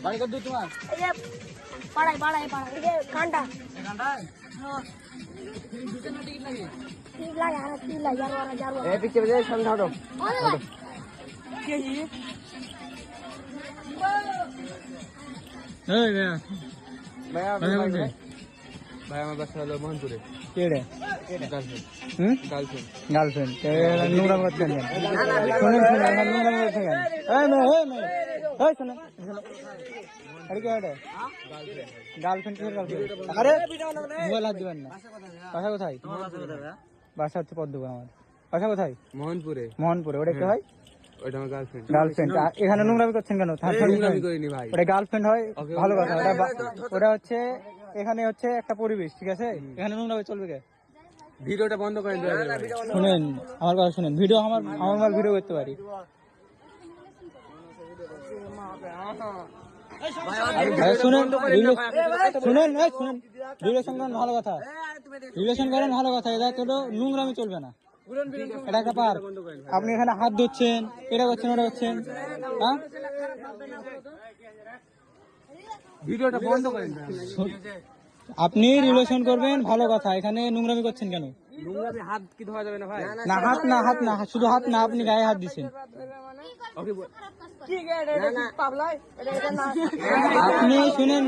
বাড়ি কত দূর তোমার? এই যে পাড়ায় এই যে কান্টা এখানটায় হ্যাঁ দুটো না টিকিট লাগে? ঠিক লাগে আর ঠিক লাগে যাবো এই পিছে পিছে সামনে হাঁটো। কি জি এই ভাইয়া ভাইয়া ভাইয়া বলছে ভাই আমার বাসা হলো মোহনপুরে। কে রে? গার্লফ্রেন্ড গার্লফ্রেন্ড নোংরা করছেন কেন? শোনেন শোনেন এখন নোংরা করছেন কেন? এই মেয়ে এই শোনেন আরে কে এটা? গার্লফ্রেন্ড কিসের গার্লফ্রেন্ড? আরে মোবাইল হাত দিবেন না। বাসা কোথায়? বাসা হচ্ছে পদ্মপুর আমার। বাসা কোথায়? মোহনপুরে। ওটা কে হয়? ওইটা আমার গার্লফ্রেন্ড। গার্লফ্রেন্ড। এখানে নোংরামি করছেন কেন? নোংরামি করিনি ভাই। ওটা গার্লফ্রেন্ড হয় ভালো কথা। ওটা হচ্ছে এখানে হচ্ছে একটা পরিবেশ, ঠিক আছে? এখানে নোংরামি চলবে কে? ভিডিওটা বন্ধ করেন দয়া করে ভাই। শুনেন আমার কথা শুনেন, ভিডিও আমার মাল ভিডিও করতে পারি। শুনেন শুনেন রিলেশন করেন ভালো কথা, রিলেশন করেন ভালো কথা। এটা তো নোংরামি চলবে না, এটা একটা পার্ক। আপনি এখানে হাত ধরছেন, এটা করছেন ওটা করছেন, হ্যাঁ? ভিডিওটা বন্ধ করেন। আপনি রিলেশন করবেন ভালো কথা, এখানে নোংরামি করছেন কেন? নোংরামি হাত কি ধোয়া যাবে না ভাই? না হাত না শুধু হাত না, আপনি গায়ে হাত দিচ্ছেন। ওকে কি গে এটা পাবলাই এটা না আপনি শুনেন